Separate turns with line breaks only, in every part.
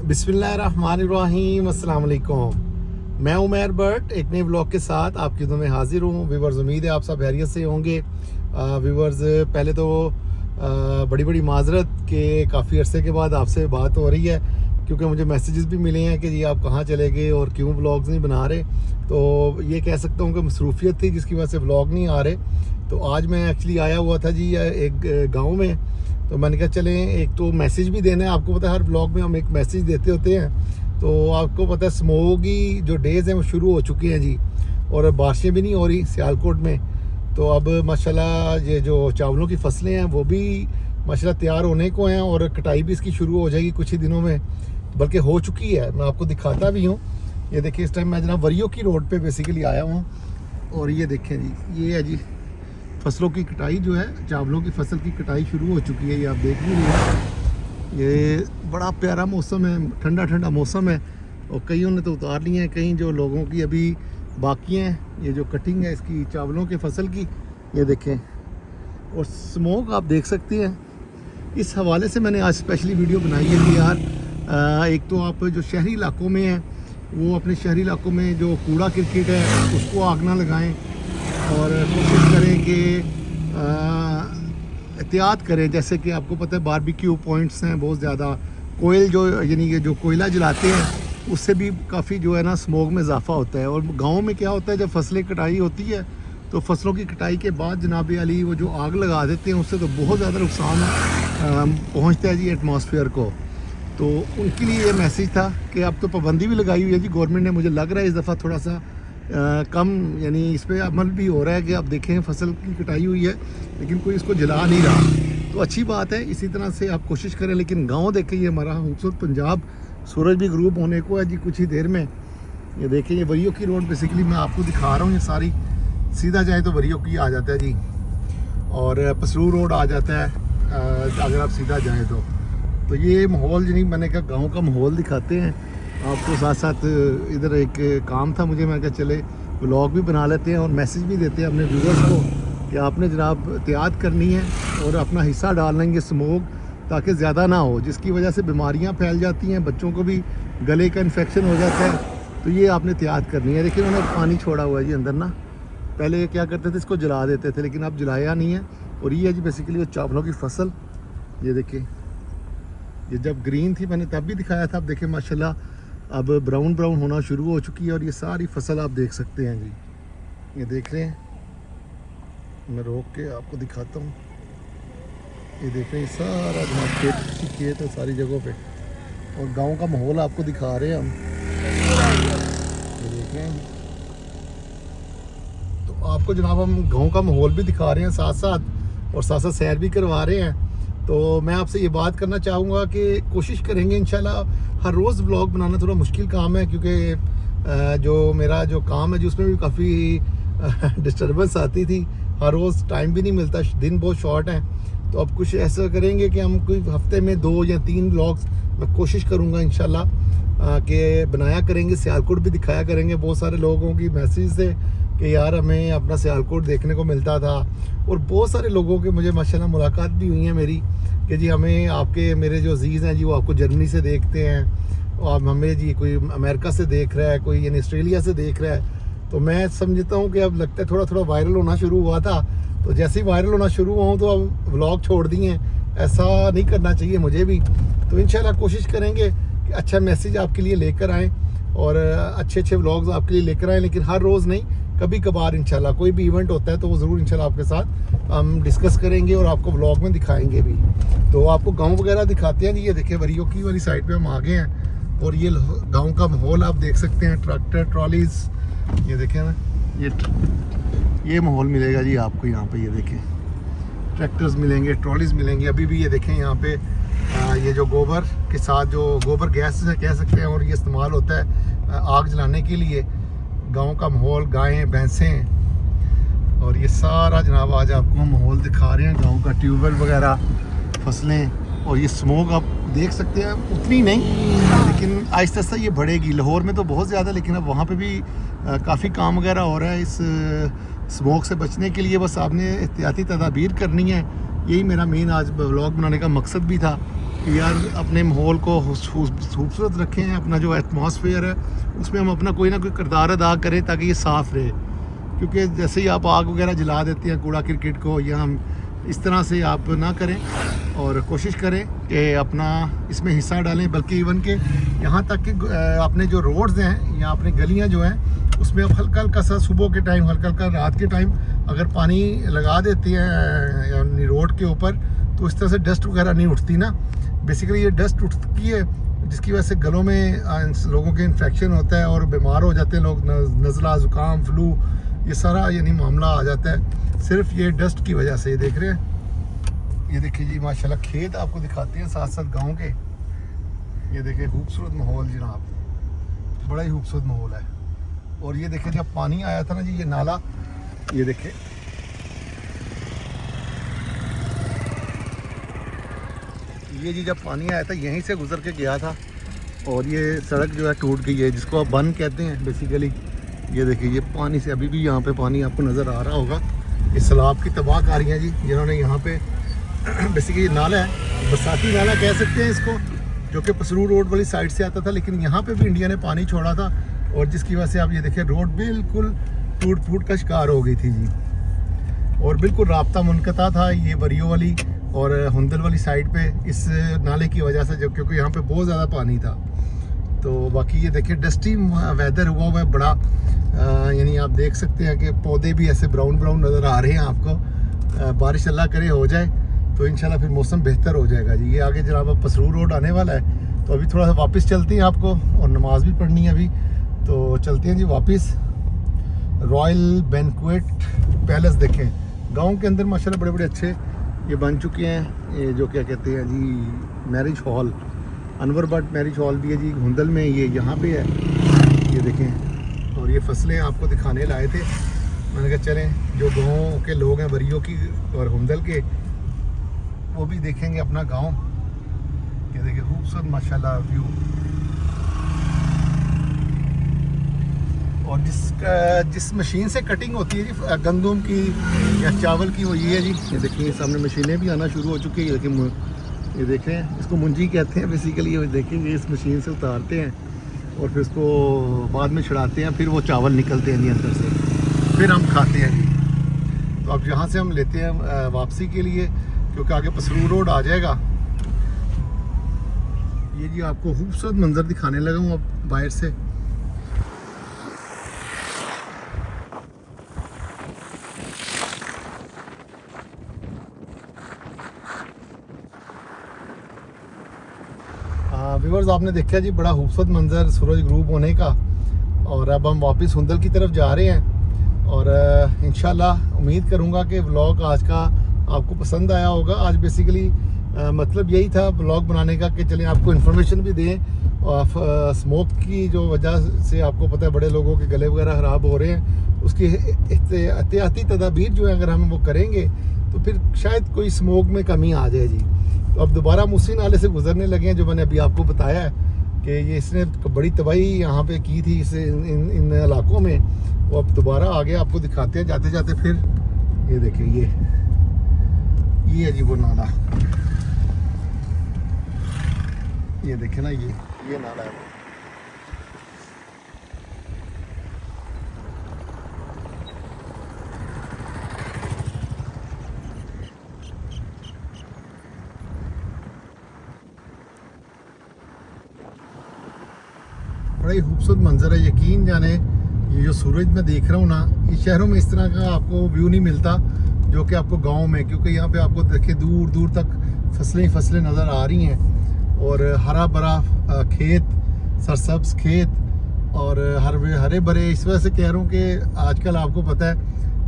बिस्मिल्लाहिर्रहमानिर्रहीम, अस्सलाम वालेकुम। मैं उमर बट एक नए ब्लॉग के साथ आपकी खिदमत में हाजिर हूँ। व्यूवर्स, उम्मीद है आप सब खैरियत से होंगे। व्यूवर्स, पहले तो बड़ी बड़ी माजरत के काफ़ी अरसे के बाद आपसे बात हो रही है, क्योंकि मुझे मैसेजेस भी मिले हैं कि जी आप कहाँ चले गए और क्यों व्लॉग्स नहीं बना रहे। तो ये कह सकता हूँ कि मसरूफियत थी जिसकी वजह से व्लॉग नहीं आ रहे। तो आज मैं एक्चुअली आया हुआ था जी एक गाँव में। तो मैंने कहा चलें, एक तो मैसेज भी देना है। आपको पता है हर ब्लॉग में हम एक मैसेज देते होते हैं। तो आपको पता है स्मोगी जो डेज़ हैं वो शुरू हो चुकी हैं जी, और बारिशें भी नहीं हो रही सियालकोट में। तो अब माशाल्लाह ये जो चावलों की फसलें हैं वो भी माशाल्लाह तैयार होने को हैं, और कटाई भी इसकी शुरू हो जाएगी कुछ ही दिनों में, बल्कि हो चुकी है। मैं आपको दिखाता भी हूँ। ये देखिए, इस टाइम मैं जनाब वरियो की रोड पे बेसिकली आया हूँ, और ये देखें जी, ये है जी फसलों की कटाई जो है, चावलों की फसल की कटाई शुरू हो चुकी है। ये आप देख भी रहे हैं। ये बड़ा प्यारा मौसम है, ठंडा ठंडा मौसम है, और कईयों ने तो उतार लिए हैं, कई जो लोगों की अभी बाकी हैं। ये जो कटिंग है इसकी चावलों की फसल की, ये देखें, और स्मोक आप देख सकते हैं। इस हवाले से मैंने आज स्पेशली वीडियो बनाई है कि यार एक तो आप जो शहरी इलाकों में हैं वो अपने शहरी इलाकों में जो कूड़ा क्रिकेट है उसको आग ना लगाएं, और कोशिश करें कि एहतियात करें। जैसे कि आपको पता है बारबेक्यू पॉइंट्स हैं बहुत ज़्यादा। कोयल जो यानी कि जो कोयला जलाते हैं उससे भी काफ़ी जो है ना स्मोक में इजाफा होता है। और गांव में क्या होता है, जब फसलें कटाई होती है तो फसलों की कटाई के बाद जनाब अली वो जो आग लगा देते हैं उससे तो बहुत ज़्यादा नुकसान पहुँचता है जी एटमॉस्फेयर को। तो उनके लिए ये मैसेज था कि अब तो पाबंदी भी लगाई हुई है जी गवर्नमेंट ने। मुझे लग रहा है इस दफ़ा थोड़ा सा कम यानी इस पर अमल भी हो रहा है कि आप देखें फसल की कटाई हुई है लेकिन कोई इसको जला नहीं रहा, तो अच्छी बात है। इसी तरह से आप कोशिश करें। लेकिन गांव देखें, ये हमारा खूबसूरत पंजाब, सूरज भी ग्रूप होने को है जी कुछ ही देर में। ये देखें, ये वरियो की रोड बेसिकली मैं आपको दिखा रहा हूँ। ये सारी सीधा जाए तो वरियो की आ जाता है जी, और पसरू रोड आ जाता है अगर आप सीधा जाएँ तो ये माहौल यानी मैंने कहा गाँव का माहौल दिखाते हैं आपको। साथ साथ इधर एक काम था मुझे, मैं कहा चले व्लॉग भी बना लेते हैं और मैसेज भी देते हैं अपने व्यूअर्स को कि आपने जनाब एहतियात करनी है और अपना हिस्सा डाल लेंगे स्मोक, ताकि ज़्यादा ना हो, जिसकी वजह से बीमारियां फैल जाती हैं, बच्चों को भी गले का इन्फेक्शन हो जाता है। तो ये आपने एहतियात करनी है। देखिए उन्होंने पानी छोड़ा हुआ है जी अंदर ना। पहले क्या करते थे, इसको जला देते थे, लेकिन अब जलाया नहीं है। और ये है जी बेसिकली वो चावलों की फसल। ये देखिए, ये जब ग्रीन थी मैंने तब भी दिखाया था। अब देखें माशाल्लाह अब ब्राउन ब्राउन होना शुरू हो चुकी है, और ये सारी फसल आप देख सकते हैं जी। ये देख रहे हैं, मैं रोक के आपको दिखाता हूँ। ये देख रहे हैं, सारा जनाब खेत है सारी जगहों पे, और गांव का माहौल आपको दिखा रहे हैं हम। ये देख रहे हैं, तो आपको जनाब हम गांव का माहौल भी दिखा रहे हैं साथ साथ, और साथ साथ सैर भी करवा रहे हैं। तो मैं आपसे ये बात करना चाहूँगा कि कोशिश करेंगे इंशाल्लाह। हर रोज़ व्लॉग बनाना थोड़ा मुश्किल काम है, क्योंकि जो मेरा जो काम है जी उसमें भी काफ़ी डिस्टर्बेंस आती थी। हर रोज़ टाइम भी नहीं मिलता, दिन बहुत शॉर्ट हैं। तो अब कुछ ऐसा करेंगे कि हम कोई हफ्ते में 2 या 3 व्लॉग्स मैं कोशिश करूँगा इंशाल्लाह कि बनाया करेंगे। सियालकोट भी दिखाया करेंगे। बहुत सारे लोगों की मैसेज थे कि यार हमें अपना सियालकोट देखने को मिलता था, और बहुत सारे लोगों के मुझे माशाल्लाह मुलाकात भी हुई है मेरी कि जी हमें आपके मेरे जो अजीज़ हैं जी वो आपको जर्मनी से देखते हैं, और हमें जी कोई अमेरिका से देख रहा है, कोई यानी ऑस्ट्रेलिया से देख रहा है। तो मैं समझता हूँ कि अब लगता है थोड़ा थोड़ा वायरल होना शुरू हुआ था। तो जैसे ही वायरल होना शुरू हुआ तो अब व्लॉग छोड़ दिए हैं। ऐसा नहीं करना चाहिए मुझे भी। तो इंशाल्लाह कोशिश करेंगे कि अच्छा मैसेज आपके लिए लेकर आएँ, और अच्छे अच्छे व्लॉग्स आपके लिए लेकर आएँ, लेकिन हर रोज़ नहीं, कभी कभार इंशाल्लाह। कोई भी इवेंट होता है तो वो ज़रूर इंशाल्लाह आपके साथ हम डिस्कस करेंगे और आपको व्लॉग में दिखाएंगे भी। तो आपको गांव वगैरह दिखाते हैं जी। ये देखिए वरियो की वाली साइड पे हम आ गए हैं, और ये गांव का माहौल आप देख सकते हैं। ट्रैक्टर, ट्रॉलीज, ये देखें ना, ये माहौल मिलेगा जी आपको यहाँ पे। ये देखें, ट्रैक्टर्स मिलेंगे, ट्रॉलीज मिलेंगी। अभी भी ये देखें यहाँ पे ये जो गोबर के साथ जो गोबर गैस से कह सकते हैं, और ये इस्तेमाल होता है आग जलाने के लिए। गांव का माहौल, गायें, भैंसें, और ये सारा जनाब आज आपको माहौल दिखा रहे हैं गांव का। ट्यूबवेल वगैरह, फसलें, और ये स्मोक आप देख सकते हैं। उतनी नहीं, लेकिन आहिस्ता आहिस्ता ये बढ़ेगी। लाहौर में तो बहुत ज़्यादा, लेकिन अब वहाँ पे भी काफ़ी काम वगैरह हो रहा है इस स्मोक से बचने के लिए। बस आपने एहतियाती तदाबीर करनी है। यही मेरा मेन आज व्लॉग बनाने का मकसद भी था कि यार अपने माहौल को खूबसूरत रखें, अपना जो एटमॉस्फेयर है उसमें हम अपना कोई ना कोई किरदार अदा करें ताकि ये साफ़ रहे। क्योंकि जैसे ही आप आग वगैरह जला देते हैं कूड़ा क्रिकेट को, या हम इस तरह से आप ना करें और कोशिश करें कि अपना इसमें हिस्सा डालें। बल्कि इवन के यहाँ तक कि अपने जो रोड्स हैं या अपने गलियाँ जो हैं उसमें आप हल्का हल्का सा सुबह के टाइम, हल्का हल्का रात के टाइम अगर पानी लगा देते हैं यानी रोड के ऊपर, तो इस तरह से डस्ट वगैरह नहीं उठती ना। बेसिकली ये डस्ट उठती है जिसकी वजह से गलों में लोगों के इन्फेक्शन होता है और बीमार हो जाते हैं लोग, नज़ला, ज़ुकाम, फ्लू, ये सारा यानी मामला आ जाता है सिर्फ ये डस्ट की वजह से। ये देख रहे हैं, ये देखिए जी माशाल्लाह खेत आपको दिखाते हैं साथ साथ गांव के। ये देखिए खूबसूरत माहौल जनाब, बड़ा ही खूबसूरत माहौल है। और ये देखिए जब पानी आया था ना जी, ये नाला, ये देखिए ये जी जब पानी आया था यहीं से गुजर के गया था और ये सड़क जो है टूट गई है, जिसको आप बंद कहते हैं बेसिकली। ये देखिए ये पानी से अभी भी यहाँ पे पानी आपको नज़र आ रहा होगा। इस सैलाब की तबाहकारियाँ जी जिन्होंने यहाँ पे बेसिकली नाला है, बरसाती नाला कह सकते हैं इसको, जो कि पसरू रोड वाली साइड से आता था, लेकिन यहाँ पे भी इंडिया ने पानी छोड़ा था और जिसकी वजह से आप ये देखिए रोड बिल्कुल टूट फूट का शिकार हो गई थी जी। और बिल्कुल राब्ता मुनक़ता था ये बरियो वाली और हुंदल वाली साइड पे इस नाले की वजह से, जब क्योंकि यहाँ पे बहुत ज़्यादा पानी था। तो बाकी ये देखिए डस्टी वेदर हुआ है बड़ा, यानी आप देख सकते हैं कि पौधे भी ऐसे ब्राउन ब्राउन नज़र आ रहे हैं आपको। बारिश अल्लाह करे हो जाए तो इंशाल्लाह फिर मौसम बेहतर हो जाएगा जी। ये आगे जनाब अब पसरू रोड आने वाला है, तो अभी थोड़ा सा वापस चलते हैं आपको, और नमाज भी पढ़नी है अभी, तो चलते हैं जी वापस। रॉयल बैंक्वेट पैलेस देखें, गांव के अंदर माशाल्लाह बड़े बड़े अच्छे ये बन चुके हैं। ये जो क्या कहते हैं जी marriage hall, Anwar but marriage hall भी है जी हुंदल में, ये यहाँ पे है, ये देखें। और ये फसलें आपको दिखाने लाए थे, मैंने कहा चलें जो गाँव के लोग हैं बरियो की और हुंदल के, वो भी देखेंगे अपना गांव। ये देखिए खूबसूरत माशाल्लाह व्यू। और जिस मशीन से कटिंग होती है जी गंदम की या चावल की, वो ये है जी। ये देखिए सामने मशीनें भी आना शुरू हो चुकी है। ये देखें इसको मुंजी कहते हैं बेसिकली। ये देखेंगे इस मशीन से उतारते हैं और फिर इसको बाद में छड़ाते हैं, फिर वो चावल निकलते हैं जी अंदर से, फिर हम खाते हैं जी। तो अब यहाँ से हम लेते हैं वापसी के लिए, क्योंकि आगे पसरू रोड आ जाएगा। ये जी आपको खूबसूरत मंजर दिखाने लगा हूँ अब बाहर से। व्यूअर्स आपने देखा जी बड़ा खूबसूरत मंजर सूरज ग्रूब होने का, और अब हम वापस हुंदल की तरफ जा रहे हैं। और इंशाल्लाह उम्मीद करूँगा कि व्लॉग आज का आपको पसंद आया होगा। आज बेसिकली मतलब यही था ब्लॉग बनाने का कि चलें आपको इन्फॉर्मेशन भी दें। और स्मोक की जो वजह से आपको पता है बड़े लोगों के गले वगैरह ख़राब हो रहे हैं, उसकी एहतियाती तदाबीर जो है अगर हम वो करेंगे तो फिर शायद कोई स्मोक में कमी आ जाए जी। तो अब दोबारा हम उसी नाले से गुजरने लगे हैं जो मैंने अभी आपको बताया है कि ये इसने बड़ी तबाही यहाँ पे की थी इन इलाकों में। वो अब दोबारा आगे आपको दिखाते हैं जाते जाते। फिर ये देखिए ये है जी वो नाला, ये देखे ना ये नाला है। बड़ा ही खूबसूरत मंजर है, यकीन जाने ये जो सूरज मैं देख रहा हूँ ना, ये शहरों में इस तरह का आपको व्यू नहीं मिलता जो कि आपको गांव में, क्योंकि यहाँ पे आपको देखिए दूर दूर तक फसलें नज़र आ रही हैं और हरा भरा खेत, सरसब्ज खेत और हरे भरे। इस वजह से कह रहा हूँ कि आजकल आपको पता है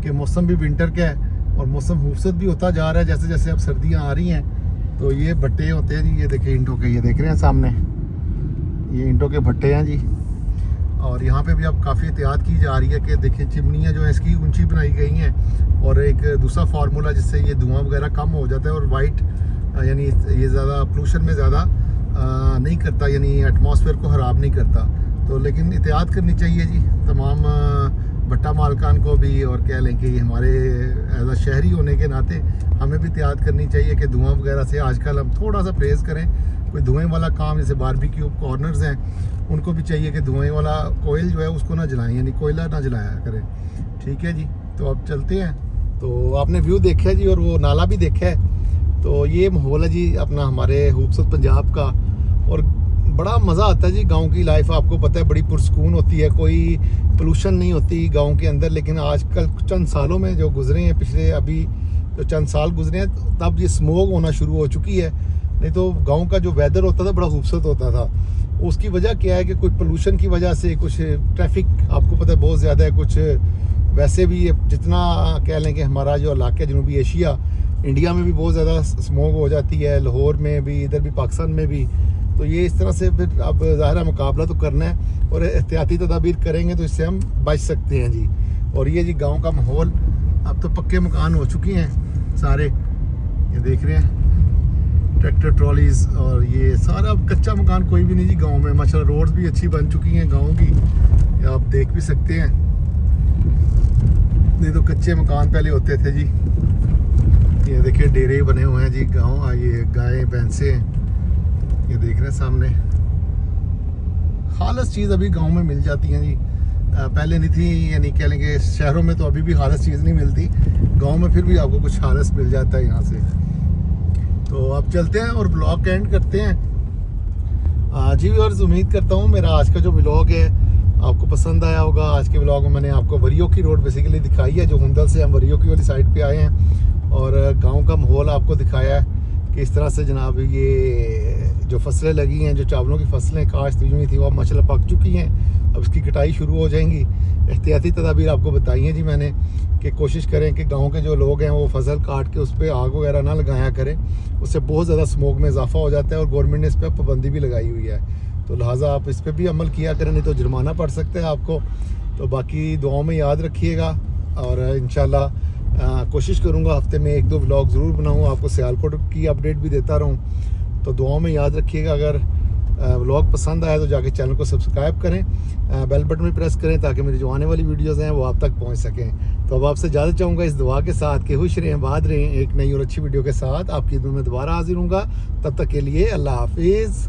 कि मौसम भी विंटर का है और मौसम खूबसूरत भी होता जा रहा है जैसे जैसे अब सर्दियाँ आ रही हैं। तो ये भट्टे होते हैं जी, ये देखिए ईंटों के, ये देख रहे हैं सामने, ये ईंटों के भट्टे हैं जी। और यहाँ पे भी अब काफ़ी एहतियात की जा रही है कि देखिए चिमनियाँ जो है इसकी ऊंची बनाई गई हैं, और एक दूसरा फार्मूला जिससे ये धुआं वगैरह कम हो जाता है और वाइट यानी ये ज़्यादा पोल्यूशन में ज़्यादा नहीं करता, यानी एटमॉस्फेयर को ख़राब नहीं करता। तो लेकिन एहतियात करनी चाहिए जी तमाम भट्टा मालकान को भी, और कह लें कि हमारे एज अ शहरी होने के नाते हमें भी एहतियात करनी चाहिए कि धुआं वगैरह से आजकल हम थोड़ा सा परहेज़ करें। कोई धुएं वाला काम जैसे बारबेक्यू कॉर्नर्स हैं, उनको भी चाहिए कि धुएं वाला कोयल जो है उसको ना जलाएं, यानी कोयला ना जलाया करें। ठीक है जी, तो अब चलते हैं। तो आपने व्यू देखा है जी, और वो नाला भी देखा है। तो ये माहौल है जी अपना हमारे खूबसूरत पंजाब का, और बड़ा मज़ा आता है जी। गांव की लाइफ आपको पता है बड़ी पुरसकून होती है, कोई पोल्यूशन नहीं होती गांव के अंदर। लेकिन आजकल चंद सालों में जो गुजरे हैं, पिछले अभी जो चंद साल गुजरे हैं, तब ये स्मोक होना शुरू हो चुकी है। नहीं तो गांव का जो वेदर होता था बड़ा खूबसूरत होता था। उसकी वजह क्या है कि कुछ पोल्यूशन की वजह से, कुछ ट्रैफिक आपको पता है बहुत ज़्यादा है, कुछ वैसे भी जितना कह लें कि हमारा जो इलाका है जनूबी एशिया, इंडिया में भी बहुत ज़्यादा स्मोक हो जाती है, लाहौर में भी, इधर भी पाकिस्तान में भी। तो ये इस तरह से फिर अब ज़ाहिर मुकाबला तो करना है, और एहतियाती तदाबीर करेंगे तो इससे हम बच सकते हैं जी। और ये जी गांव का माहौल, अब तो पक्के मकान हो चुके हैं सारे, ये देख रहे हैं ट्रैक्टर ट्रॉलीज़, और ये सारा अब कच्चा मकान कोई भी नहीं जी गांव में। माशाल्लाह रोड्स भी अच्छी बन चुकी हैं गांव की, ये आप देख भी सकते हैं। नहीं तो कच्चे मकान पहले होते थे जी। ये देखिए डेरे बने हुए हैं जी गाँव, ये गायें भैंसे ये देख रहे हैं सामने। खालस चीज़ अभी गांव में मिल जाती हैं जी, पहले नहीं थी, यानी कह लेंगे शहरों में तो अभी भी खालस चीज़ नहीं मिलती, गांव में फिर भी आपको कुछ खालस मिल जाता है यहाँ से। तो अब चलते हैं और ब्लॉग का एंड करते हैं जी। और उम्मीद करता हूँ मेरा आज का जो ब्लॉग है आपको पसंद आया होगा। आज के ब्लॉग में मैंने आपको वरियो की रोड बेसिकली दिखाई है, जो हुंदल से हम वरियो की वाली साइड पे आए हैं, और गांव का माहौल आपको दिखाया है कि इस तरह से जनाब ये जो फसलें लगी हैं, जो चावलों की फसलें काश्त हुई थी वो अब माशाल्लाह पक चुकी हैं, अब इसकी कटाई शुरू हो जाएंगी। एहतियाती तदाबीर आपको बताई हैं जी मैंने कि कोशिश करें कि गांव के जो लोग हैं वो फसल काट के उस पर आग वगैरह ना लगाया करें, उससे बहुत ज़्यादा स्मोक में इजाफा हो जाता है, और गवर्नमेंट ने इस पर पाबंदी भी लगाई हुई है। तो लिहाजा आप इस पर भी अमल किया करें, नहीं तो जुर्माना पड़ सकता है आपको। तो बाकी दुआओं में याद रखिएगा, और इंशाल्लाह कोशिश करूँगा हफ्ते में 1-2 व्लॉग ज़रूर बनाऊँ, आपको सियालकोट की अपडेट भी देता रहूँ। तो दुआओं में याद रखिएगा। अगर व्लॉग पसंद आया तो जाके चैनल को सब्सक्राइब करें, बेल बटन भी प्रेस करें ताकि मेरी जो आने वाली वीडियोज़ हैं वो आप तक पहुँच सकें। तो अब आपसे ज़्यादा चाहूँगा इस दुआ के साथ कि खुश रहें, बात रहें, एक नई और अच्छी वीडियो के साथ आपकी खिदमत में दोबारा हाजिर हूँगा। तब तक के लिए अल्लाह हाफिज़।